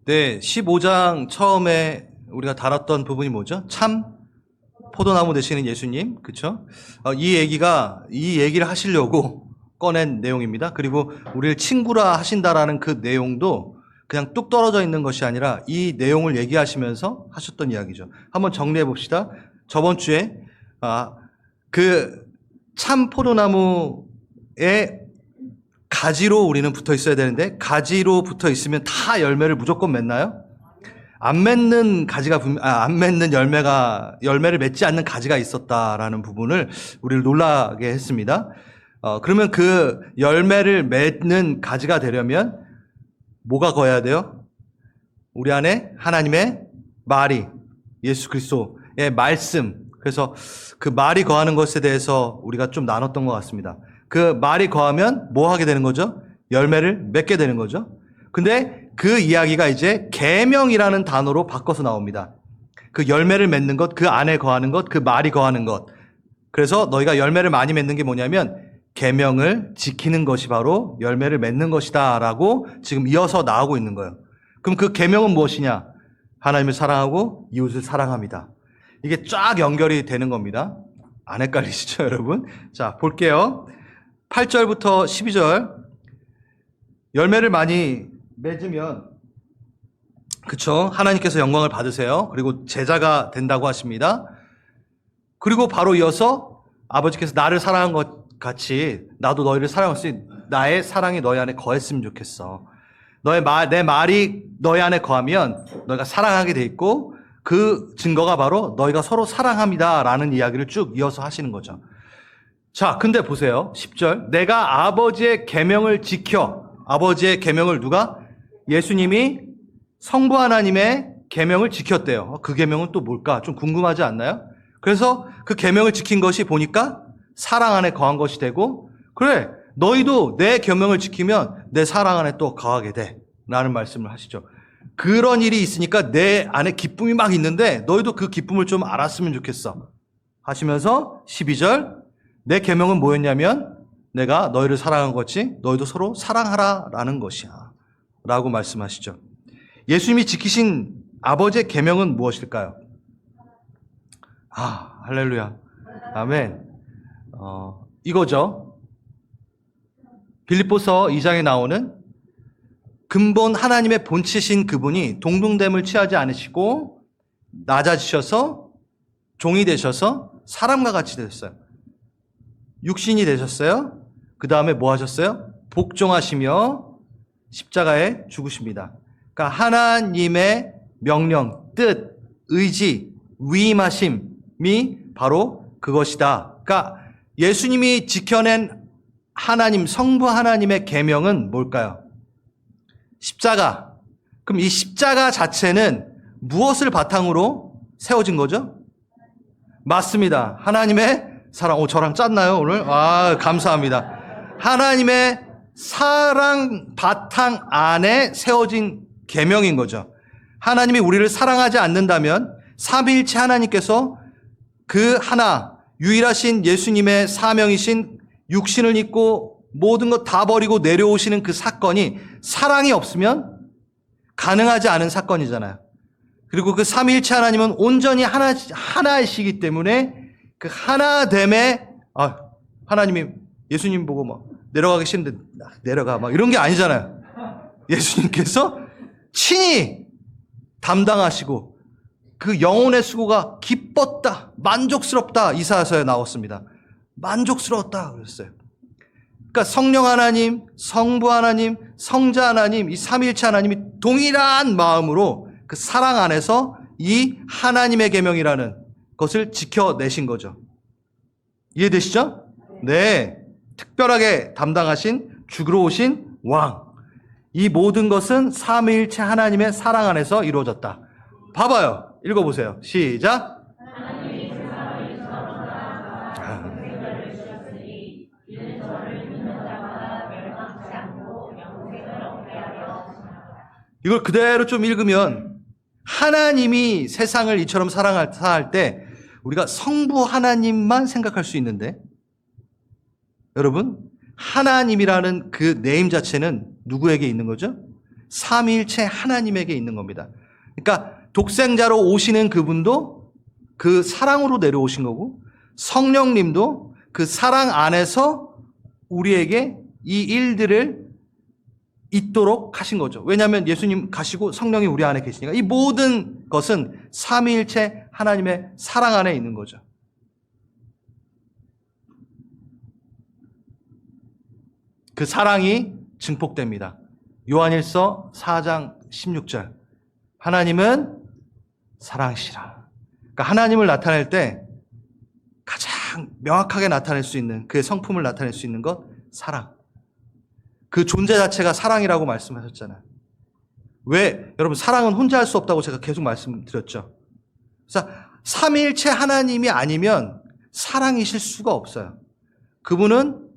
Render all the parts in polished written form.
네, 15장 처음에 우리가 다뤘던 부분이 뭐죠? 참 포도나무 되시는 예수님, 그쵸? 이 얘기를 하시려고 꺼낸 내용입니다. 그리고 우리를 친구라 하신다라는 그 내용도 그냥 뚝 떨어져 있는 것이 아니라 이 내용을 얘기하시면서 하셨던 이야기죠. 한번 정리해 봅시다. 저번 주에 그 참 포도나무의 가지로 우리는 붙어 있어야 되는데 가지로 붙어 있으면 다 열매를 무조건 맺나요? 안 맺는 열매를 맺지 않는 가지가 있었다라는 부분을 우리를 놀라게 했습니다. 그러면 그 열매를 맺는 가지가 되려면 뭐가 거해야 돼요? 우리 안에 하나님의 말이, 예수 그리스도의 말씀. 그래서 그 말이 거하는 것에 대해서 우리가 좀 나눴던 것 같습니다. 그 말이 거하면 뭐 하게 되는 거죠? 열매를 맺게 되는 거죠. 근데 그 이야기가 이제 계명이라는 단어로 바꿔서 나옵니다. 그 열매를 맺는 것, 그 안에 거하는 것, 그 말이 거하는 것. 그래서 너희가 열매를 많이 맺는 게 뭐냐면 계명을 지키는 것이 바로 열매를 맺는 것이다라고 지금 이어서 나오고 있는 거예요. 그럼 그 계명은 무엇이냐? 하나님을 사랑하고 이웃을 사랑합니다. 이게 쫙 연결이 되는 겁니다. 안 헷갈리시죠, 여러분? 자, 볼게요. 8절부터 12절. 열매를 많이 맺으면, 그쵸? 하나님께서 영광을 받으세요. 그리고 제자가 된다고 하십니다. 그리고 바로 이어서 아버지께서 나를 사랑한 것 같이 나도 너희를 사랑했으니 나의 사랑이 너희 안에 거했으면 좋겠어. 내 말이 너희 안에 거하면 너희가 사랑하게 돼 있고 그 증거가 바로 너희가 서로 사랑합니다라는 이야기를 쭉 이어서 하시는 거죠. 자, 근데 보세요. 10절. 내가 아버지의 계명을 지켜. 아버지의 계명을 누가? 예수님이 성부 하나님의 계명을 지켰대요. 그 계명은 또 뭘까? 좀 궁금하지 않나요? 그래서 그 계명을 지킨 것이 보니까 사랑 안에 거한 것이 되고, 그래, 너희도 내 계명을 지키면 내 사랑 안에 또 거하게 돼. 라는 말씀을 하시죠. 그런 일이 있으니까 내 안에 기쁨이 막 있는데 너희도 그 기쁨을 좀 알았으면 좋겠어. 하시면서 12절. 내 계명은 뭐였냐면 내가 너희를 사랑한 것이 너희도 서로 사랑하라라는 것이야. 라고 말씀하시죠. 예수님이 지키신 아버지의 계명은 무엇일까요? 할렐루야. 아멘. 이거죠. 빌립보서 2장에 나오는 근본 하나님의 본체신 그분이 동등됨을 취하지 않으시고 낮아지셔서 종이 되셔서 사람과 같이 되셨어요. 육신이 되셨어요. 그 다음에 뭐 하셨어요? 복종하시며 십자가에 죽으십니다. 그러니까 하나님의 명령, 뜻, 의지, 위임하심이 바로 그것이다. 그러니까 예수님이 지켜낸 하나님, 성부 하나님의 계명은 뭘까요? 십자가. 그럼 이 십자가 자체는 무엇을 바탕으로 세워진 거죠? 맞습니다. 하나님의 사랑. 저랑 짰나요, 오늘? 감사합니다. 하나님의 사랑 바탕 안에 세워진 계명인 거죠. 하나님이 우리를 사랑하지 않는다면 삼위일체 하나님께서 그 하나, 유일하신 예수님의 사명이신 육신을 입고 모든 것 다 버리고 내려오시는 그 사건이 사랑이 없으면 가능하지 않은 사건이잖아요. 그리고 그 삼위일체 하나님은 온전히 하나이시기 때문에 그 하나됨에 하나님이 예수님 보고 막 내려가기 싫은데 내려가 막 이런 게 아니잖아요. 예수님께서 친히 담당하시고 그 영혼의 수고가 기뻤다, 만족스럽다 이사야서에 나왔습니다. 만족스러웠다 그랬어요. 그러니까 성령 하나님, 성부 하나님, 성자 하나님, 이 삼위일체 하나님이 동일한 마음으로 그 사랑 안에서 이 하나님의 계명이라는 것을 지켜내신 거죠. 이해되시죠? 네. 특별하게 담당하신 죽으러 오신 왕. 이 모든 것은 삼위일체 하나님의 사랑 안에서 이루어졌다. 봐봐요. 읽어보세요. 시작. 이걸 그대로 좀 읽으면 하나님이 세상을 이처럼 사랑할 때 우리가 성부 하나님만 생각할 수 있는데 여러분 하나님이라는 그 네임 자체는 누구에게 있는 거죠? 삼위일체 하나님에게 있는 겁니다. 그러니까 독생자로 오시는 그분도 그 사랑으로 내려오신 거고 성령님도 그 사랑 안에서 우리에게 이 일들을 있도록 하신 거죠. 왜냐하면 예수님 가시고 성령이 우리 안에 계시니까 이 모든 것은 삼위일체 하나님의 사랑 안에 있는 거죠. 그 사랑이 증폭됩니다. 요한일서 4장 16절. 하나님은 사랑이시라. 그러니까 하나님을 나타낼 때 가장 명확하게 나타낼 수 있는 그의 성품을 나타낼 수 있는 것 사랑. 그 존재 자체가 사랑이라고 말씀하셨잖아요. 왜? 여러분 사랑은 혼자 할 수 없다고 제가 계속 말씀드렸죠. 그래서 삼위일체 하나님이 아니면 사랑이실 수가 없어요. 그분은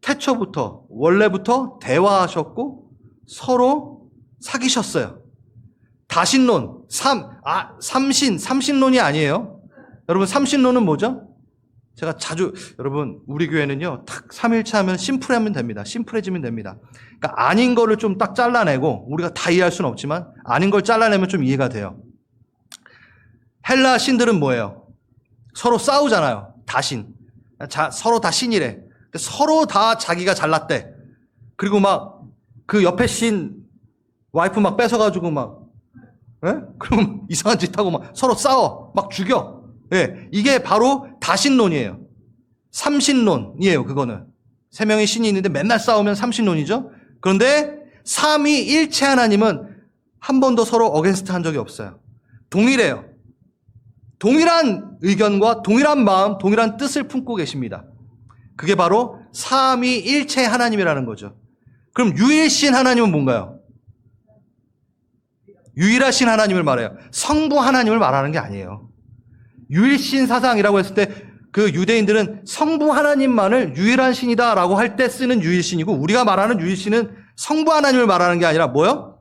태초부터 원래부터 대화하셨고 서로 사귀셨어요. 다신론, 삼신론이 아니에요. 여러분 삼신론은 뭐죠? 제가 자주 여러분 우리 교회는요 딱 삼일체 하면 심플하면 됩니다. 심플해지면 됩니다. 그러니까 아닌 거를 좀 딱 잘라내고 우리가 다 이해할 수는 없지만 아닌 걸 잘라내면 좀 이해가 돼요. 헬라 신들은 뭐예요? 서로 싸우잖아요. 다신. 서로 다 신이래. 근데 서로 다 자기가 잘났대. 그리고 막 그 옆에 신 와이프 막 뺏어가지고 막 그럼 이상한 짓 하고 막 서로 싸워. 막 죽여. 예, 이게 바로 다신론이에요. 삼신론이에요, 그거는. 세 명의 신이 있는데 맨날 싸우면 삼신론이죠. 그런데 삼위일체 하나님은 한 번도 서로 어게인스트 한 적이 없어요. 동일해요. 동일한 의견과 동일한 마음, 동일한 뜻을 품고 계십니다. 그게 바로 삼위일체 하나님이라는 거죠. 그럼 유일신 하나님은 뭔가요? 유일하신 하나님을 말해요. 성부 하나님을 말하는 게 아니에요. 유일신 사상이라고 했을 때 그 유대인들은 성부 하나님만을 유일한 신이다라고 할 때 쓰는 유일신이고 우리가 말하는 유일신은 성부 하나님을 말하는 게 아니라 뭐요?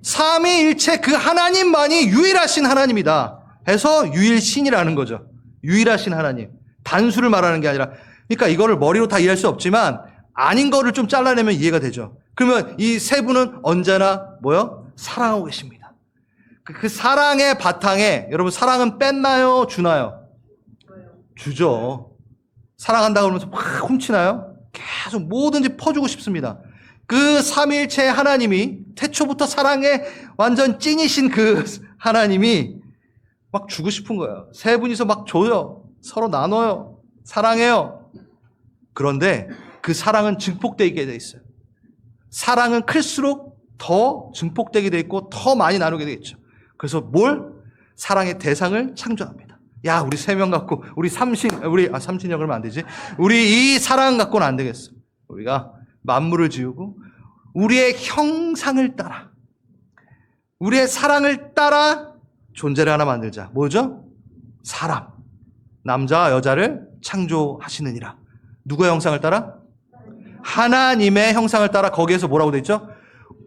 삼위일체 그 하나님만이 유일하신 하나님이다 해서 유일신이라는 거죠. 유일하신 하나님. 단수를 말하는 게 아니라 그러니까 이거를 머리로 다 이해할 수 없지만 아닌 거를 좀 잘라내면 이해가 되죠. 그러면 이 세 분은 언제나 뭐요? 사랑하고 계십니다. 그 사랑의 바탕에 여러분 사랑은 뺐나요? 주나요? 주죠. 사랑한다고 그러면서 막 훔치나요? 계속 뭐든지 퍼주고 싶습니다. 그 삼위일체 하나님이 태초부터 사랑에 완전 찐이신 그 하나님이 막 주고 싶은 거예요. 세 분이서 막 줘요. 서로 나눠요. 사랑해요. 그런데 그 사랑은 증폭되게 돼 있어요. 사랑은 클수록 더 증폭되게 돼 있고 더 많이 나누게 되겠죠. 그래서 사랑의 대상을 창조합니다. 야, 우리 세 명 갖고, 삼신이라고 그러면 안 되지. 우리 이 사랑 갖고는 안 되겠어. 우리가 만물을 지우고, 우리의 형상을 따라, 우리의 사랑을 따라 존재를 하나 만들자. 뭐죠? 사람. 남자와 여자를 창조하시느니라. 누구의 형상을 따라? 하나님의 형상을 따라. 거기에서 뭐라고 돼 있죠?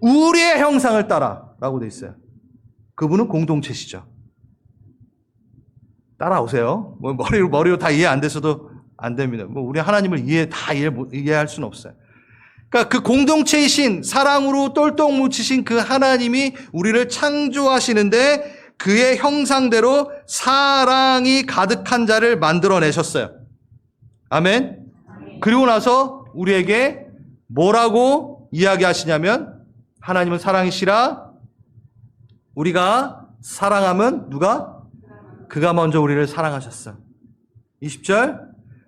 우리의 형상을 따라 라고 돼 있어요. 그분은 공동체시죠. 따라오세요. 뭐 머리로 다 이해 안 돼서도 안 됩니다. 뭐 우리 하나님을 이해할 수는 없어요. 그러니까 그 공동체이신 사랑으로 똘똘 뭉치신 그 하나님이 우리를 창조하시는데 그의 형상대로 사랑이 가득한 자를 만들어내셨어요. 아멘. 그리고 나서 우리에게 뭐라고 이야기하시냐면 하나님은 사랑이시라 우리가 사랑함은 누가? 그가 먼저 우리를 사랑하셨어. 20절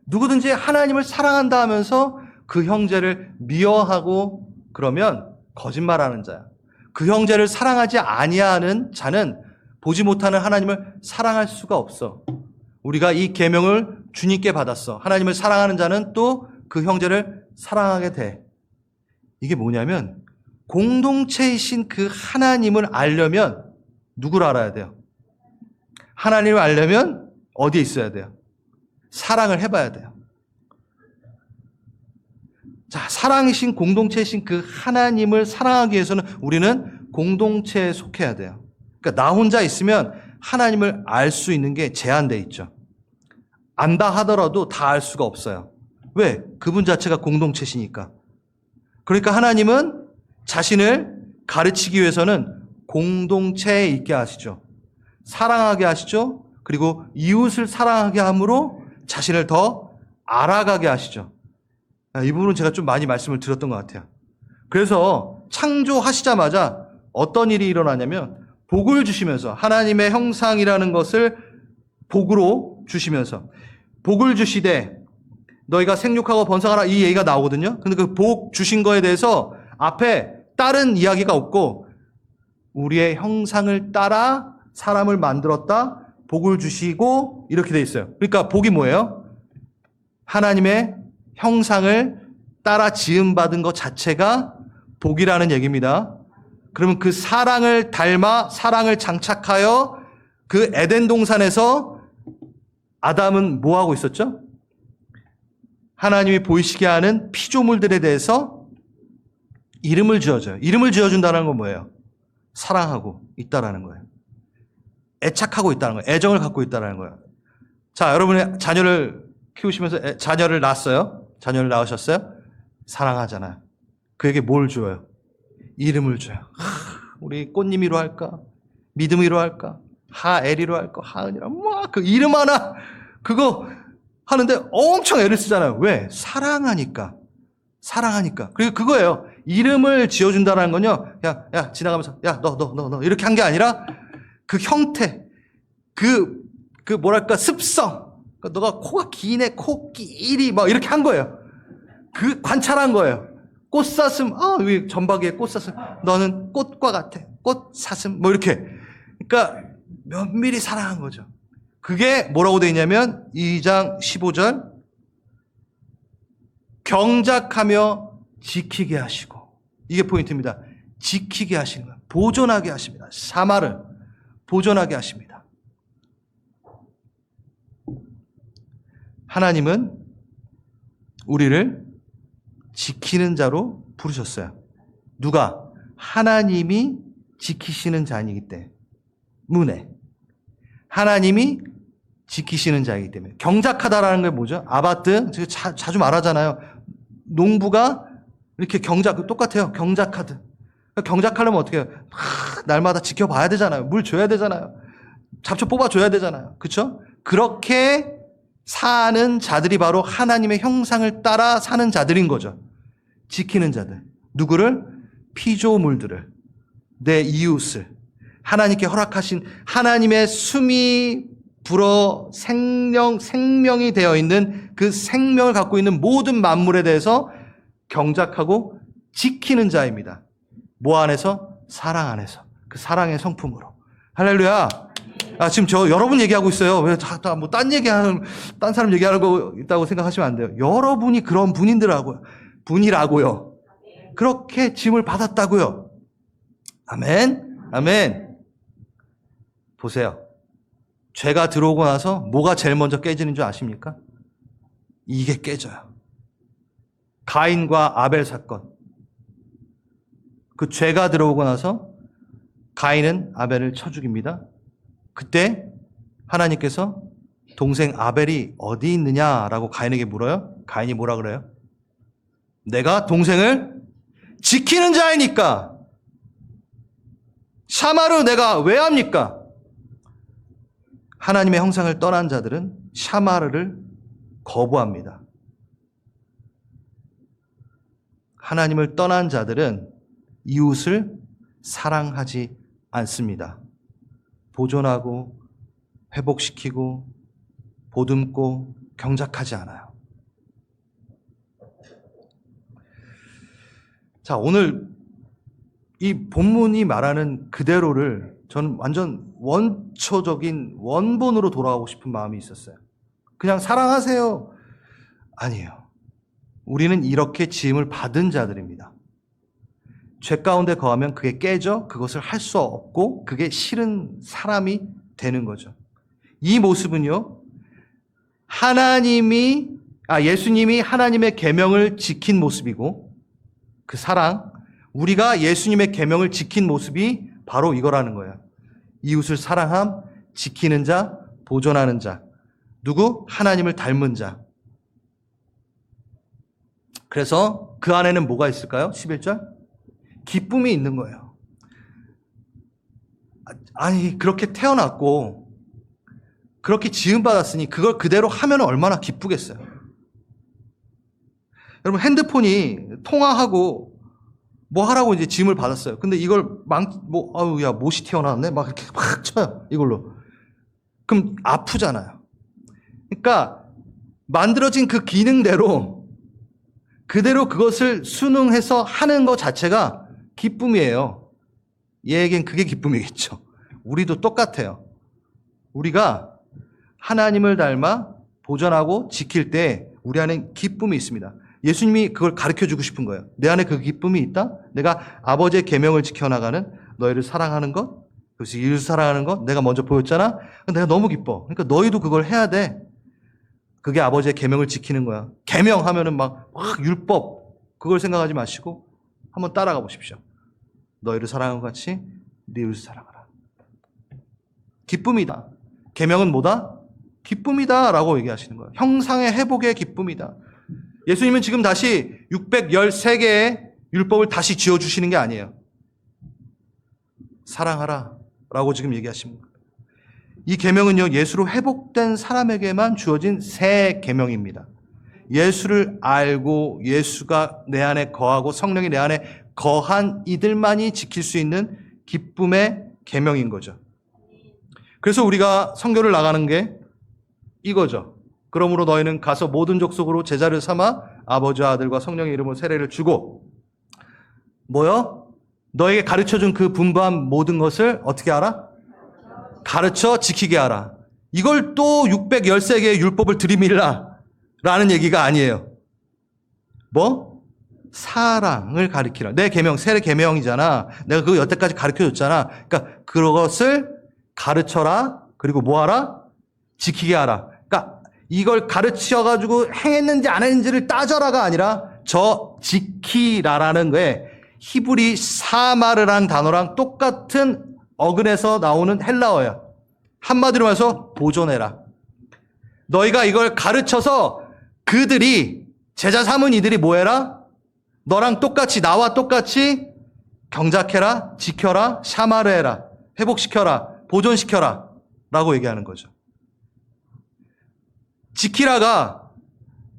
누구든지 하나님을 사랑한다 하면서 그 형제를 미워하고 그러면 거짓말하는 자야. 그 형제를 사랑하지 아니하는 자는 보지 못하는 하나님을 사랑할 수가 없어. 우리가 이 계명을 주님께 받았어. 하나님을 사랑하는 자는 또 그 형제를 사랑하게 돼. 이게 뭐냐면 공동체이신 그 하나님을 알려면 누구를 알아야 돼요? 하나님을 알려면 어디에 있어야 돼요? 사랑을 해봐야 돼요. 자, 사랑이신 공동체이신 그 하나님을 사랑하기 위해서는 우리는 공동체에 속해야 돼요. 그러니까 나 혼자 있으면 하나님을 알 수 있는 게 제한돼 있죠. 안다 하더라도 다 알 수가 없어요. 왜? 그분 자체가 공동체시니까. 그러니까 하나님은 자신을 가르치기 위해서는 공동체에 있게 하시죠. 사랑하게 하시죠. 그리고 이웃을 사랑하게 함으로 자신을 더 알아가게 하시죠. 이 부분은 제가 좀 많이 말씀을 드렸던 것 같아요. 그래서 창조하시자마자 어떤 일이 일어나냐면 복을 주시면서 하나님의 형상이라는 것을 복으로 주시면서 복을 주시되 너희가 생육하고 번성하라 이 얘기가 나오거든요. 근데 그 복 주신 거에 대해서 앞에 다른 이야기가 없고 우리의 형상을 따라 사람을 만들었다. 복을 주시고 이렇게 돼 있어요. 그러니까 복이 뭐예요? 하나님의 형상을 따라 지음받은 것 자체가 복이라는 얘기입니다. 그러면 그 사랑을 닮아 사랑을 장착하여 그 에덴 동산에서 아담은 뭐 하고 있었죠? 하나님이 보이시게 하는 피조물들에 대해서 이름을 지어줘요. 이름을 지어준다는 건 뭐예요? 사랑하고 있다라는 거예요. 애착하고 있다는 거예요. 애정을 갖고 있다는 거예요. 자, 여러분의 자녀를 키우시면서 자녀를 낳았어요. 자녀를 낳으셨어요. 사랑하잖아요. 그에게 뭘 줘요? 이름을 줘요. 우리 꽃님이로 할까? 믿음이로 할까? 하엘이로 할까? 하은이라 막 그 이름 하나 그거 하는데 엄청 애를 쓰잖아요. 왜? 사랑하니까. 사랑하니까. 그리고 그거예요. 이름을 지어준다는 건요. 야, 지나가면서 너 이렇게 한 게 아니라 그 형태, 그 뭐랄까 습성. 그러니까 너가 코가 기네, 코끼리 막 이렇게 한 거예요. 그 관찰한 거예요. 꽃사슴, 왜 전박이에 꽃사슴. 너는 꽃과 같아. 꽃사슴 뭐 이렇게. 그러니까 면밀히 사랑한 거죠. 그게 뭐라고 되어 있냐면 2장 15절 경작하며 지키게 하시고 이게 포인트입니다. 지키게 하시는 거예요. 보존하게 하십니다. 샤마를 보존하게 하십니다. 하나님은 우리를 지키는 자로 부르셨어요. 누가? 하나님이 지키시는 자이기 때문에 하나님이 지키시는 자이기 때문에 경작하다라는 게 뭐죠? 아바트 자주 말하잖아요. 농부가 이렇게 똑같아요. 경작하듯. 경작하려면 어떻게 해요? 날마다 지켜봐야 되잖아요. 물 줘야 되잖아요. 잡초 뽑아줘야 되잖아요. 그렇죠? 그렇게 사는 자들이 바로 하나님의 형상을 따라 사는 자들인 거죠. 지키는 자들. 누구를? 피조물들을. 내 이웃을. 하나님께 허락하신 하나님의 숨이 불어 생명이 되어 있는 그 생명을 갖고 있는 모든 만물에 대해서 경작하고 지키는 자입니다. 뭐 안에서? 사랑 안에서. 그 사랑의 성품으로. 할렐루야. 지금 여러분 얘기하고 있어요. 왜 뭐 딴 사람 얘기하는 거 있다고 생각하시면 안 돼요. 여러분이 그런 분이라고요. 그렇게 짐을 받았다고요. 아멘. 아멘. 보세요. 죄가 들어오고 나서 뭐가 제일 먼저 깨지는 줄 아십니까? 이게 깨져요. 가인과 아벨 사건. 그 죄가 들어오고 나서 가인은 아벨을 쳐 죽입니다. 그때 하나님께서 동생 아벨이 어디 있느냐라고 가인에게 물어요. 가인이 뭐라 그래요? 내가 동생을 지키는 자이니까 샤마를 내가 왜 합니까? 하나님의 형상을 떠난 자들은 샤마르를 거부합니다. 하나님을 떠난 자들은 이웃을 사랑하지 않습니다. 보존하고 회복시키고 보듬고 경작하지 않아요. 자, 오늘 이 본문이 말하는 그대로를 저는 완전 원초적인 원본으로 돌아가고 싶은 마음이 있었어요. 그냥 사랑하세요. 아니에요. 우리는 이렇게 지음을 받은 자들입니다. 죄 가운데 거하면 그게 깨져 그것을 할 수 없고 그게 싫은 사람이 되는 거죠. 이 모습은요. 예수님이 하나님의 계명을 지킨 모습이고 그 사랑, 우리가 예수님의 계명을 지킨 모습이 바로 이거라는 거예요. 이웃을 사랑함, 지키는 자, 보존하는 자. 누구? 하나님을 닮은 자. 그래서 그 안에는 뭐가 있을까요? 11절? 기쁨이 있는 거예요. 아니, 그렇게 태어났고 그렇게 지음받았으니 그걸 그대로 하면 얼마나 기쁘겠어요. 여러분, 핸드폰이 통화하고 뭐 하라고 이제 지음을 받았어요. 근데 이걸 아유, 야, 못이 튀어나왔네? 막 이렇게 막 쳐요, 이걸로. 그럼 아프잖아요. 그러니까 만들어진 그 기능대로 그대로 그것을 순응해서 하는 것 자체가 기쁨이에요. 얘에겐 그게 기쁨이겠죠. 우리도 똑같아요. 우리가 하나님을 닮아 보존하고 지킬 때 우리 안에 기쁨이 있습니다. 예수님이 그걸 가르쳐주고 싶은 거예요. 내 안에 그 기쁨이 있다? 내가 아버지의 계명을 지켜나가는 너희를 사랑하는 것, 그것이 이웃을 사랑하는 것, 내가 먼저 보였잖아? 내가 너무 기뻐. 그러니까 너희도 그걸 해야 돼. 그게 아버지의 계명을 지키는 거야. 계명하면은 막 율법, 그걸 생각하지 마시고 한번 따라가 보십시오. 너희를 사랑하는 것 같이 네 이웃을 사랑하라. 기쁨이다. 계명은 뭐다? 기쁨이다 라고 얘기하시는 거예요. 형상의 회복의 기쁨이다. 예수님은 지금 다시 613개의 율법을 다시 지어주시는 게 아니에요. 사랑하라 라고 지금 얘기하십니다. 이 계명은요, 예수로 회복된 사람에게만 주어진 새 계명입니다. 예수를 알고 예수가 내 안에 거하고 성령이 내 안에 거한 이들만이 지킬 수 있는 기쁨의 계명인 거죠. 그래서 우리가 선교를 나가는 게 이거죠. 그러므로 너희는 가서 모든 족속으로 제자를 삼아 아버지와 아들과 성령의 이름으로 세례를 주고 뭐요? 너에게 가르쳐준 그 분부한 모든 것을 어떻게 하라? 가르쳐 지키게 하라. 이걸 또 613개의 율법을 들이밀라 라는 얘기가 아니에요. 뭐? 사랑을 가르치라. 내 계명, 세례 계명이잖아. 내가 그거 여태까지 가르쳐줬잖아. 그러니까 그것을 가르쳐라. 그리고 뭐 하라? 지키게 하라. 그러니까 이걸 가르쳐가지고 행했는지 안 했는지를 따져라가 아니라 저 지키라라는 거에 히브리 사마르라는 단어랑 똑같은 어근에서 나오는 헬라어야. 한마디로 말해서 보존해라. 너희가 이걸 가르쳐서 그들이 제자 삼은 이들이 뭐 해라? 너랑 똑같이 나와 똑같이 경작해라, 지켜라, 샤마르해라, 회복시켜라, 보존시켜라 라고 얘기하는 거죠. 지키라가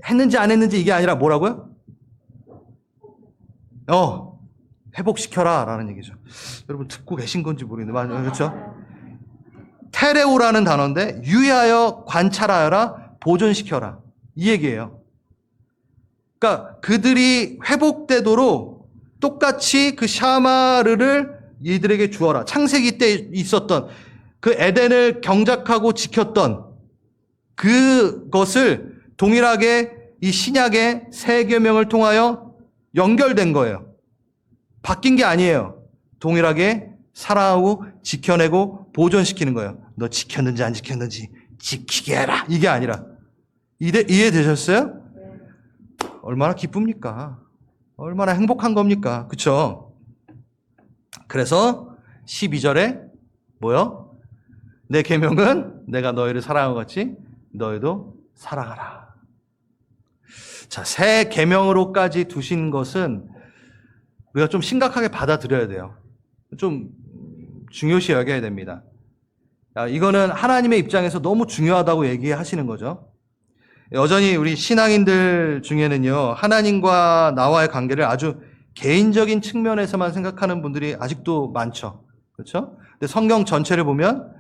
했는지 안 했는지 이게 아니라 뭐라고요? 회복시켜라 라는 얘기죠. 여러분 듣고 계신 건지 모르겠는데 맞아요. 그렇죠? 테레오라는 단어인데 유의하여 관찰하여라, 보존시켜라 이 얘기예요. 그러니까 그들이 회복되도록 똑같이 그 샤마르를 이들에게 주어라. 창세기 때 있었던 그 에덴을 경작하고 지켰던 그것을 동일하게 이 신약의 새 계명을 통하여 연결된 거예요. 바뀐 게 아니에요. 동일하게 사랑하고 지켜내고 보존시키는 거예요. 너 지켰는지 안 지켰는지 지키게 해라. 이게 아니라. 이해되셨어요? 얼마나 기쁩니까? 얼마나 행복한 겁니까? 그쵸? 그래서 12절에 뭐요? 내 계명은 내가 너희를 사랑한 것 같이 너희도 사랑하라. 자, 새 계명으로까지 두신 것은 우리가 좀 심각하게 받아들여야 돼요. 좀 중요시 여겨야 됩니다. 이거는 하나님의 입장에서 너무 중요하다고 얘기하시는 거죠. 여전히 우리 신앙인들 중에는요, 하나님과 나와의 관계를 아주 개인적인 측면에서만 생각하는 분들이 아직도 많죠. 그렇죠? 근데 성경 전체를 보면,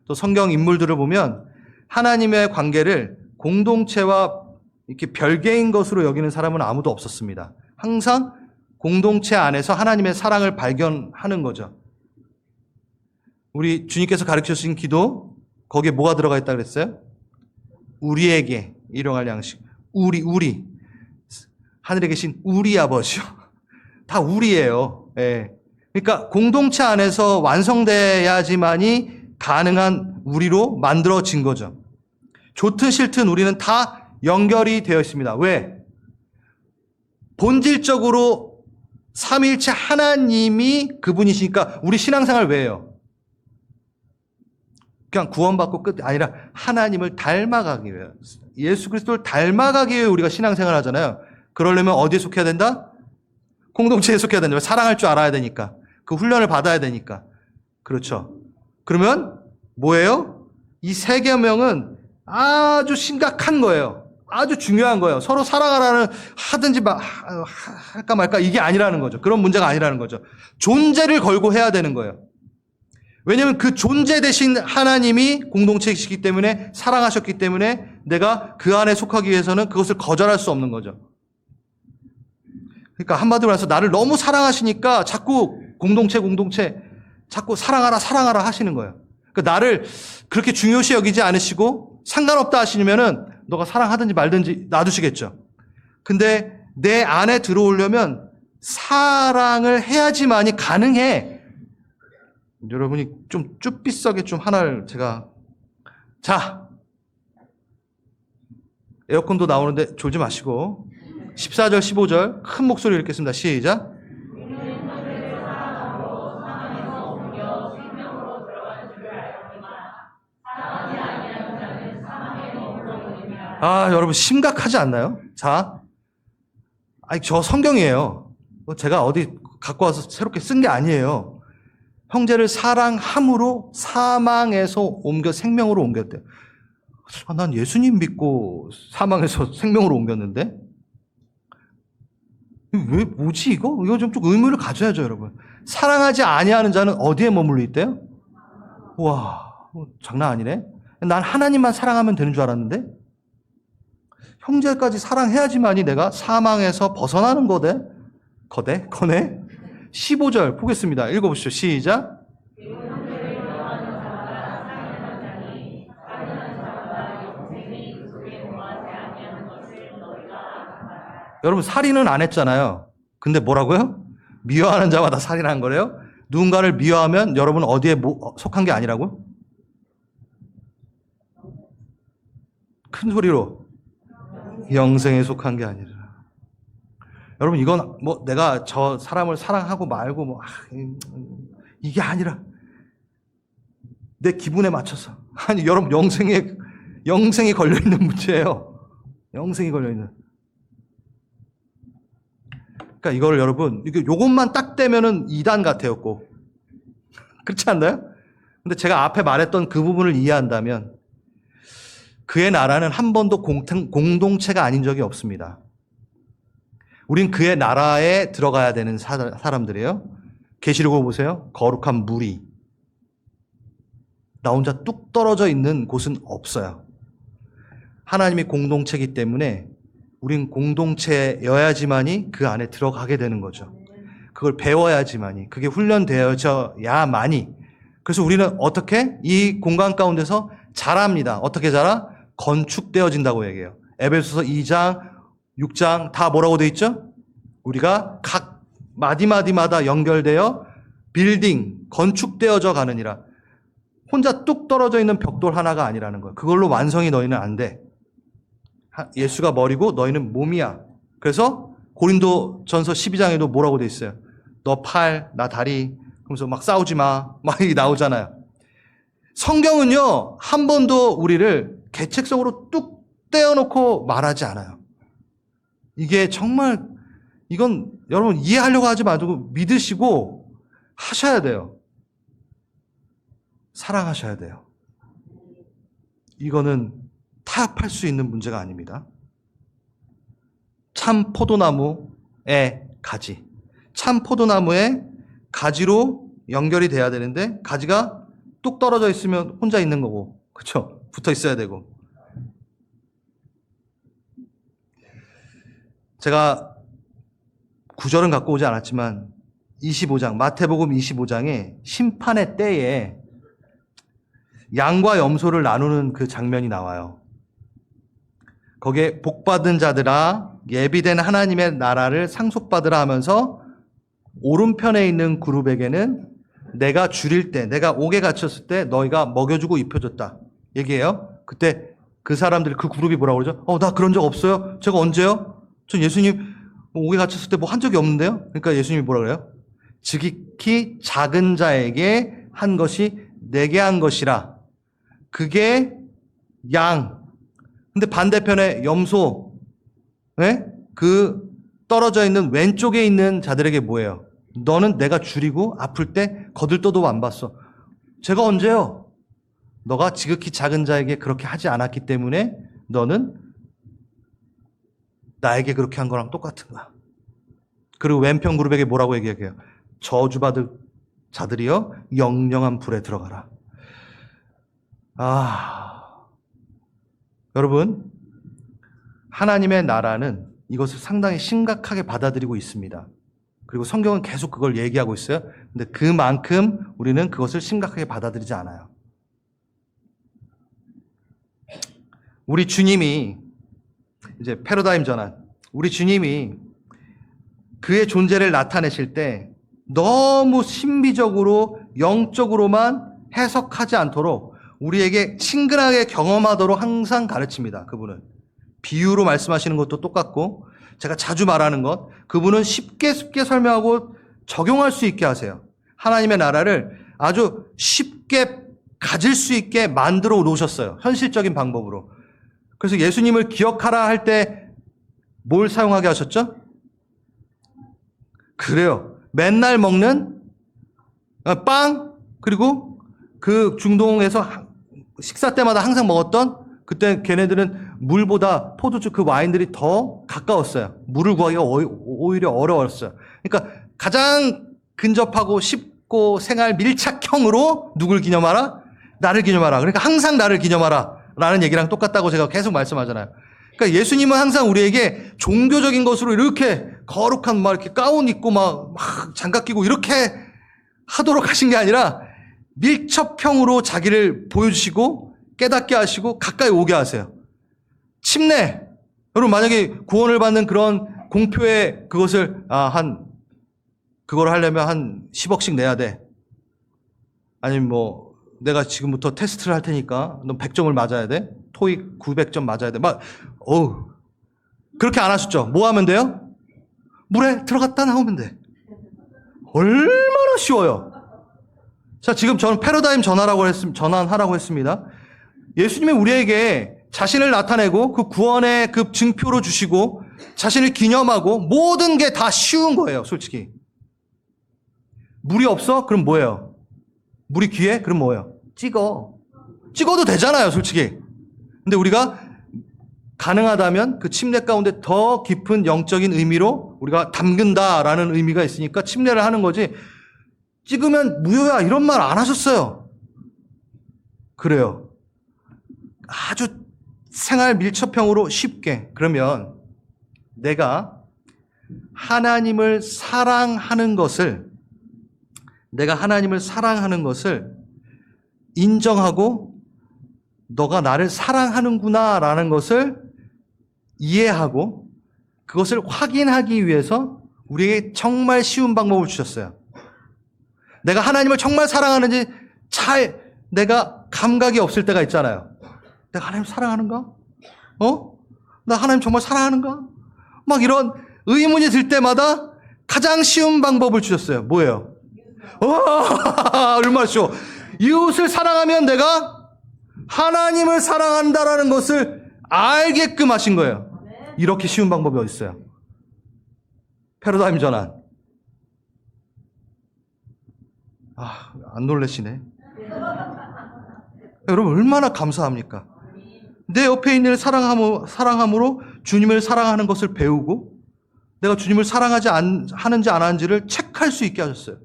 또 성경 인물들을 보면 하나님의 관계를 공동체와 이렇게 별개인 것으로 여기는 사람은 아무도 없었습니다. 항상 공동체 안에서 하나님의 사랑을 발견하는 거죠. 우리 주님께서 가르쳐 주신 기도, 거기에 뭐가 들어가 있다 그랬어요? 우리에게 일용할 양식. 우리. 하늘에 계신 우리 아버지요. 다 우리예요. 예. 그러니까 공동체 안에서 완성돼야지만이 가능한 우리로 만들어진 거죠. 좋든 싫든 우리는 다 연결이 되어 있습니다. 왜? 본질적으로 삼위일체 하나님이 그분이시니까 우리 신앙생활 왜 해요? 그냥 구원받고 끝이 아니라 하나님을 닮아가기 위해, 예수 그리스도를 닮아가기 위해 우리가 신앙생활 하잖아요. 그러려면 어디에 속해야 된다? 공동체에 속해야 된다. 사랑할 줄 알아야 되니까. 그 훈련을 받아야 되니까. 그렇죠. 그러면 뭐예요? 이 세 계명은 아주 심각한 거예요. 아주 중요한 거예요. 서로 사랑하라는 하든지 할까 말까 이게 아니라는 거죠. 그런 문제가 아니라는 거죠. 존재를 걸고 해야 되는 거예요. 왜냐하면 그 존재 대신 하나님이 공동체이시기 때문에 사랑하셨기 때문에 내가 그 안에 속하기 위해서는 그것을 거절할 수 없는 거죠. 그러니까 한마디로 해서 나를 너무 사랑하시니까 자꾸 공동체 자꾸 사랑하라 하시는 거예요. 그러니까 나를 그렇게 중요시 여기지 않으시고 상관없다 하시면은 너가 사랑하든지 말든지 놔두시겠죠. 근데 내 안에 들어오려면 사랑을 해야지만이 가능해. 여러분이 좀 쭈삐싸게 좀 하나를 제가 자 에어컨도 나오는데 졸지 마시고 14절 15절 큰 목소리로 읽겠습니다. 시작. 아, 여러분 심각하지 않나요? 자, 아니 저 성경이에요. 제가 어디 갖고 와서 새롭게 쓴 게 아니에요. 형제를 사랑함으로 사망에서 옮겨 생명으로 옮겼대요. 아, 난 예수님 믿고 사망에서 생명으로 옮겼는데? 왜 뭐지 이거? 이거 좀 의무를 가져야죠, 여러분. 사랑하지 아니하는 자는 어디에 머물러 있대요? 와, 장난 아니네. 난 하나님만 사랑하면 되는 줄 알았는데 형제까지 사랑해야지만이 내가 사망에서 벗어나는 거네. 15절 보겠습니다. 읽어보시죠. 시작. 여러분 살인은 안 했잖아요. 근데 뭐라고요? 미워하는 자마다 살인한 거래요? 누군가를 미워하면 여러분 어디에 속한 게 아니라고요? 큰 소리로 영생에 속한 게 아니라. 여러분 이건 뭐 내가 저 사람을 사랑하고 말고 뭐 이게 아니라 내 기분에 맞춰서 아니 여러분 영생이 걸려 있는 문제예요. 영생이 걸려 있는. 그러니까 이거를 여러분 요것만 딱 떼면은 2단 같아요, 꼭. 그렇지 않나요? 근데 제가 앞에 말했던 그 부분을 이해한다면 그의 나라는 한 번도 공동체가 아닌 적이 없습니다. 우린 그의 나라에 들어가야 되는 사람들이에요. 계시록을 보세요. 거룩한 무리. 나 혼자 뚝 떨어져 있는 곳은 없어요. 하나님이 공동체이기 때문에 우린 공동체여야지만이 그 안에 들어가게 되는 거죠. 그걸 배워야지만이, 그게 훈련되어져야만이. 그래서 우리는 어떻게? 이 공간 가운데서 자랍니다. 어떻게 자라? 건축되어진다고 얘기해요. 에베소서 2장, 6장 다 뭐라고 돼 있죠? 우리가 각 마디마디마다 연결되어 빌딩, 건축되어져 가느니라. 혼자 뚝 떨어져 있는 벽돌 하나가 아니라는 거예요. 그걸로 완성이 너희는 안 돼. 예수가 머리고 너희는 몸이야. 그래서 고린도전서 12장에도 뭐라고 돼 있어요? 너 팔, 나 다리. 그러면서 막 싸우지 마. 막 이게 나오잖아요. 성경은요, 한 번도 우리를 계책성으로 뚝 떼어놓고 말하지 않아요. 이게 정말, 이건 여러분 이해하려고 하지 말고 믿으시고 하셔야 돼요. 사랑하셔야 돼요. 이거는 타협할 수 있는 문제가 아닙니다. 참 포도나무의 가지. 참 포도나무의 가지로 연결이 돼야 되는데 가지가 뚝 떨어져 있으면 혼자 있는 거고, 그렇죠? 붙어 있어야 되고. 제가 구절은 갖고 오지 않았지만 25장, 마태복음 25장에 심판의 때에 양과 염소를 나누는 그 장면이 나와요. 거기에 복받은 자들아 예비된 하나님의 나라를 상속받으라 하면서 오른편에 있는 그룹에게는 내가 줄일 때, 내가 옥에 갇혔을 때 너희가 먹여주고 입혀줬다 얘기해요. 그때 그 사람들, 그 그룹이 뭐라고 그러죠? 나 그런 적 없어요. 제가 언제요? 전 예수님 옥에 갇혔을 때 뭐 한 적이 없는데요. 그러니까 예수님이 뭐라 그래요? 지극히 작은 자에게 한 것이 내게 한 것이라. 그게 양. 근데 반대편에 염소, 네? 그 떨어져 있는 왼쪽에 있는 자들에게 뭐예요? 너는 내가 줄이고 아플 때 거들떠도 안 봤어. 제가 언제요? 너가 지극히 작은 자에게 그렇게 하지 않았기 때문에 너는 나에게 그렇게 한 거랑 똑같은 거야. 그리고 왼편 그룹에게 뭐라고 얘기해요? 저주받을 자들이여 영영한 불에 들어가라. 여러분, 하나님의 나라는 이것을 상당히 심각하게 받아들이고 있습니다. 그리고 성경은 계속 그걸 얘기하고 있어요. 근데 그만큼 우리는 그것을 심각하게 받아들이지 않아요. 우리 주님이 이제 패러다임 전환, 우리 주님이 그의 존재를 나타내실 때 너무 신비적으로 영적으로만 해석하지 않도록 우리에게 친근하게 경험하도록 항상 가르칩니다. 그분은 비유로 말씀하시는 것도 똑같고, 제가 자주 말하는 것, 그분은 쉽게 설명하고 적용할 수 있게 하세요. 하나님의 나라를 아주 쉽게 가질 수 있게 만들어 놓으셨어요. 현실적인 방법으로. 그래서 예수님을 기억하라 할 때 뭘 사용하게 하셨죠? 그래요. 맨날 먹는 빵, 그리고 그 중동에서 식사 때마다 항상 먹었던, 그때 걔네들은 물보다 포도주 그 와인들이 더 가까웠어요. 물을 구하기가 오히려 어려웠어요. 그러니까 가장 근접하고 쉽고 생활 밀착형으로 누굴 기념하라? 나를 기념하라. 그러니까 항상 나를 기념하라 라는 얘기랑 똑같다고 제가 계속 말씀하잖아요. 그러니까 예수님은 항상 우리에게 종교적인 것으로 이렇게 거룩한 막 이렇게 가운 입고 막 장갑 끼고 이렇게 하도록 하신 게 아니라 밀접형으로 자기를 보여주시고 깨닫게 하시고 가까이 오게 하세요. 침례. 여러분, 만약에 구원을 받는 그런 공표에 그것을 그걸 하려면 한 10억씩 내야 돼. 아니면 뭐 내가 지금부터 테스트를 할 테니까 넌 100점을 맞아야 돼. 토익 900점 맞아야 돼. 그렇게 안 하셨죠? 뭐 하면 돼요? 물에 들어갔다 나오면 돼. 얼마나 쉬워요. 자, 지금 저는 패러다임 전환하라고 했습니다. 예수님이 우리에게 자신을 나타내고 그 구원의 그 증표로 주시고 자신을 기념하고 모든 게 다 쉬운 거예요, 솔직히. 물이 없어? 그럼 뭐예요? 물이 귀해? 그럼 뭐예요? 찍어도 되잖아요, 솔직히. 근데 우리가 가능하다면 그 침례 가운데 더 깊은 영적인 의미로 우리가 담근다라는 의미가 있으니까 침례를 하는 거지, 찍으면 무효야 이런 말 안 하셨어요. 그래요. 아주 생활 밀접형으로 쉽게. 그러면 내가 하나님을 사랑하는 것을 인정하고 너가 나를 사랑하는구나 라는 것을 이해하고 그것을 확인하기 위해서 우리에게 정말 쉬운 방법을 주셨어요. 내가 하나님을 정말 사랑하는지 내가 감각이 없을 때가 있잖아요. 내가 하나님 사랑하는가? 나 하나님 정말 사랑하는가? 막 이런 의문이 들 때마다 가장 쉬운 방법을 주셨어요. 뭐예요? 얼마나 쉬워. 이웃을 사랑하면 내가 하나님을 사랑한다라는 것을 알게끔 하신 거예요. 이렇게 쉬운 방법이 어디 있어요? 패러다임 전환. 안 놀라시네. 여러분, 얼마나 감사합니까? 내 옆에 있는 이를 사랑함으로 주님을 사랑하는 것을 배우고 내가 주님을 사랑하는지 안 하는지를 체크할 수 있게 하셨어요.